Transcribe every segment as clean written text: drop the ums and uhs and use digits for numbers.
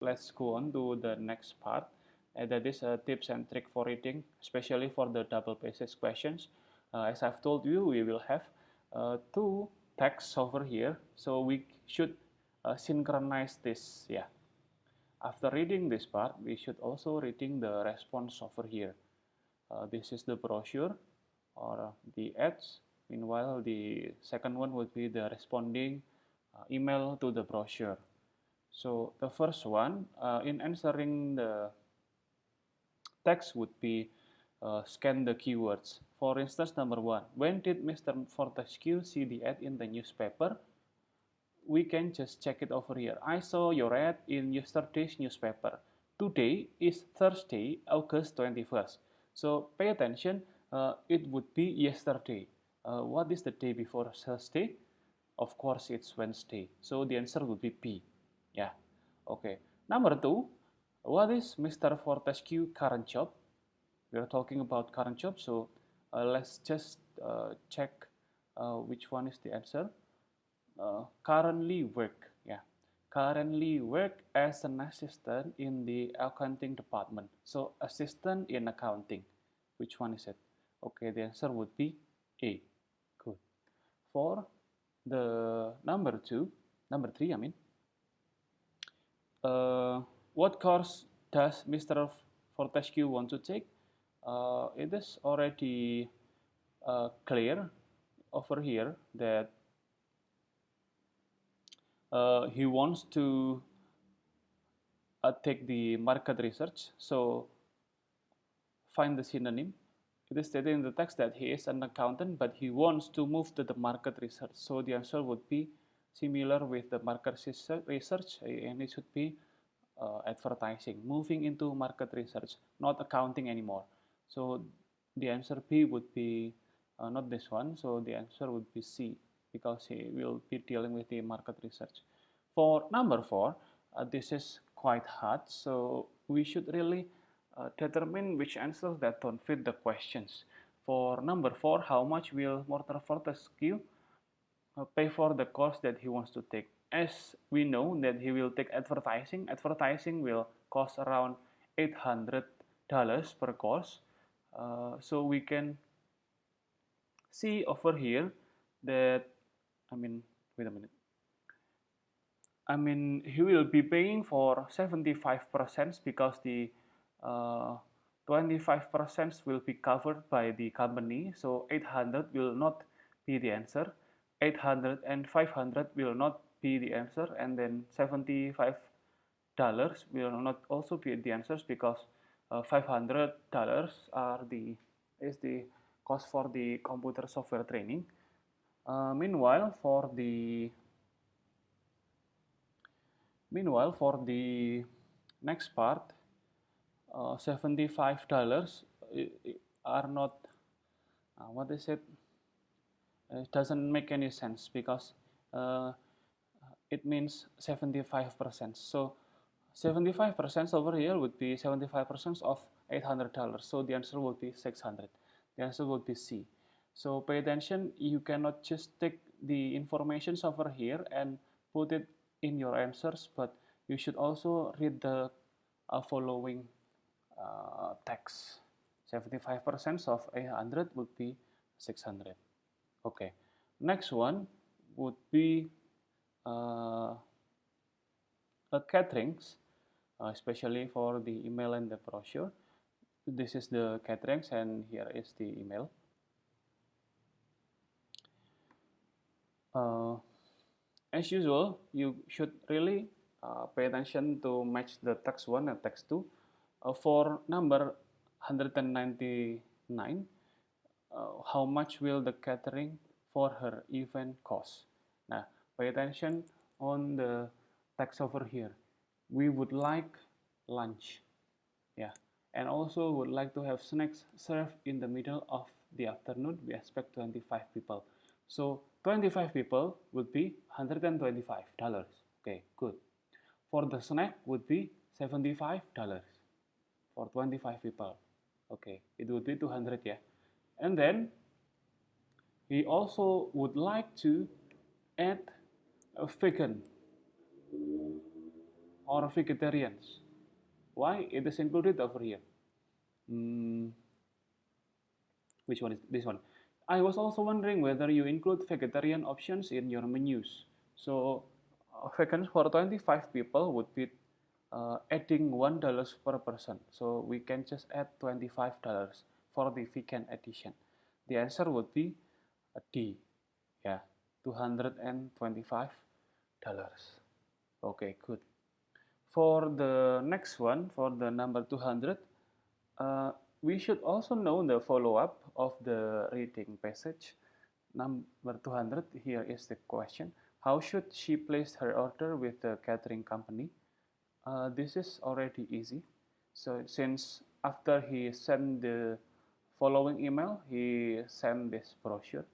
let's go on to the next part. That is tips and trick for reading, especially for the double passage questions. As I've told you, we will have two texts over here, so we should synchronize this. Yeah. After reading this part, we should also reading the response over here. This is the brochure or the ads. Meanwhile, the second one would be the responding email to the brochure. So the first one, in answering the text would be scan the keywords. For instance, number one, when did Mr. Fortescue see the ad in the newspaper? We can just check it over here. I saw your ad in yesterday's newspaper. Today is Thursday, August 21st. So pay attention, it would be yesterday. What is the day before Thursday? Of course, it's Wednesday. So the answer would be P. Yeah. Okay. Number two, what is Mr. Fortescue current job? We are talking about current job, so let's just check which one is the answer. Currently work, yeah. Currently work as an assistant in the accounting department. So assistant in accounting. Which one is it? Okay, the answer would be A. Good. For the number three, I mean, what course does Mr. Fortescue want to take? It is already clear over here that he wants to take the market research. So find the synonym. It is stated in the text that he is an accountant, but he wants to move to the market research. So the answer would be similar with the market research, and it should be advertising, moving into market research, not accounting anymore. So the answer B would be not this one. So the answer would be C, because he will be dealing with the market research. For number four, this is quite hard, so we should really determine which answers that don't fit the questions. For number four, how much will Mortar Fortescue pay for the course that he wants to take? As we know that he will take advertising, advertising will cost around $800 per course. So we can see over here that, wait a minute. He will be paying for 75% because the 25% will be covered by the company. So 800 will not be the answer. 800 and 500 will not be the answer, and then $75 will not also be the answers, because $500 is the cost for the computer software training. Meanwhile, for the next part, $75 are not, what is it? It doesn't make any sense, because it means 75%. So 75% over here would be 75% of $800. So the answer would be 600. The answer would be C. So pay attention, you cannot just take the information over here and put it in your answers, but you should also read the following text. 75% of 800 would be 600. Okay, next one would be caterings, especially for the email and the brochure. This is the caterings, and here is the email. As usual, you should really pay attention to match the text 1 and text 2. For number 199, how much will the catering for her event cost? Now, pay attention on the text over here. We would like lunch, yeah, and also would like to have snacks served in the middle of the afternoon. We expect 25 people. So 25 people would be $125. Okay, good. For the snack would be $75 for 25 people. Okay, it would be 200, yeah. And then he also would like to add a vegan or vegetarians. Why it is included over here? Which one is this one? I was also wondering whether you include vegetarian options in your menus. So vegan for 25 people would be adding $1 per person. So we can just add $25 for the vegan edition. The answer would be D. Yeah, $225. Okay, good. For the next one, for the number 200, we should also know the follow-up of the reading passage. Number 200, here is the question. How should she place her order with the catering company? This is already easy. So since after he sent the following email, he sent this brochure.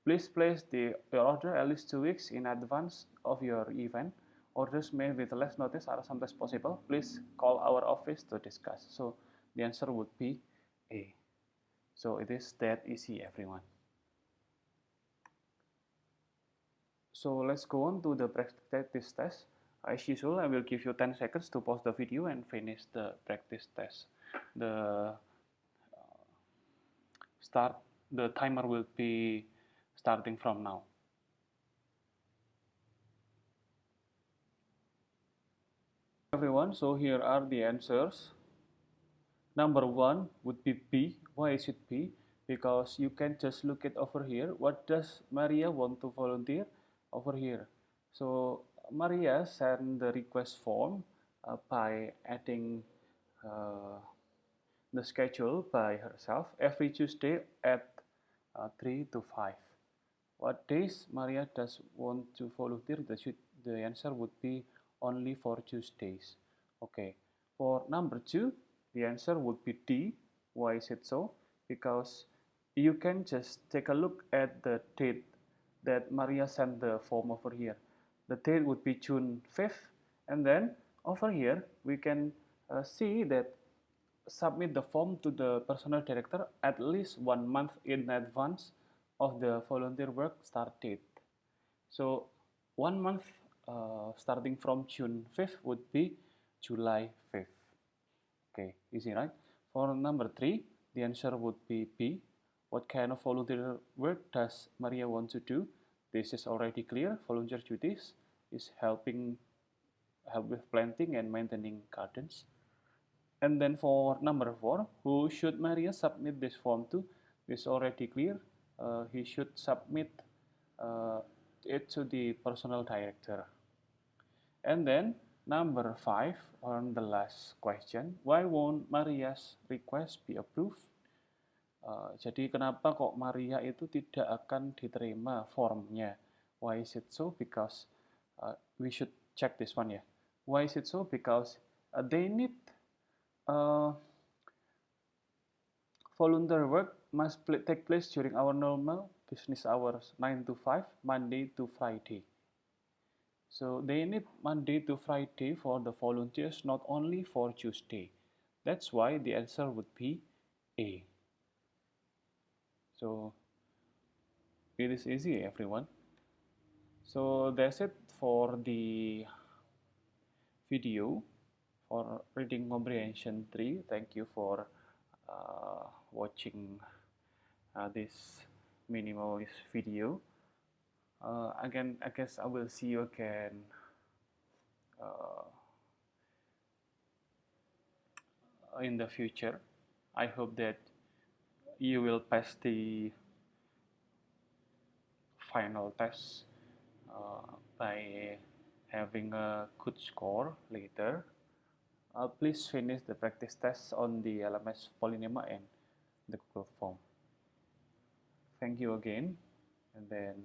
Please place your order at least 2 weeks in advance of your event. Orders made with less notice are sometimes possible. Please call our office to discuss. So the answer would be A. So it is that easy, everyone. So let's go on to the practice test. As usual, I will give you 10 seconds to pause the video and finish the practice test. The timer will be starting from now. Everyone, so here are the answers. Number 1 would be B. Why is it B? Because you can just look it over here. What does Maria want to volunteer over here? So Maria sent the request form by adding the schedule by herself every Tuesday at 3 to 5. What days Maria does want to volunteer? The answer would be only for Tuesdays. Okay. For number 2, the answer would be D. Why is it so? Because you can just take a look at the date that Maria sent the form over here. The date would be June 5th, and then over here we can see that submit the form to the personnel director at least 1 month in advance of the volunteer work start date. So 1 month starting from June 5th would be July 5th. Okay, easy, right? For number 3, the answer would be B. What kind of volunteer work does Maria want to do? This is already clear. Volunteer duties is help with planting and maintaining gardens. And then for number 4, who should Maria submit this form to? This is already clear. He should submit it to the personnel director. And then number 5 on the last question, why won't Maria's request be approved? Jadi kenapa kok Maria itu tidak akan diterima formnya? Why is it so? Because we should check this one, yeah. Why is it so? Because they need volunteer work must take place during our normal business hours, 9 to 5, Monday to Friday. So they need Monday to Friday for the volunteers, not only for Tuesday. That's why the answer would be A. So it is easy, everyone. So that's it for the video for reading comprehension 3. Thank you for watching this minimalist video. Again, I guess I will see you again in the future. I hope that you will pass the final test by having a good score later. Please finish the practice test on the LMS Polynema and the Google form. Thank you again, and then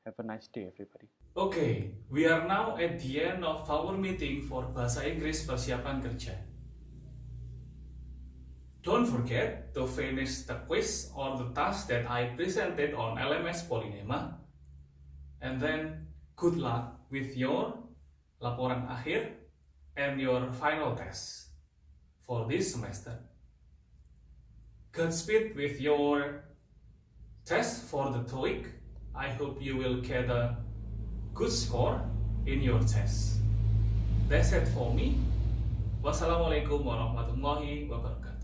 have a nice day, everybody. Okay, we are now at the end of our meeting for Bahasa Inggris Persiapan Kerja. Don't forget to finish the quiz or the task that I presented on LMS Polynema. And then good luck with your laporan akhir and your final test for this semester. Godspeed with your test for the TOEIC. I hope you will get a good score in your test. That's it for me. Wassalamualaikum warahmatullahi wabarakatuh.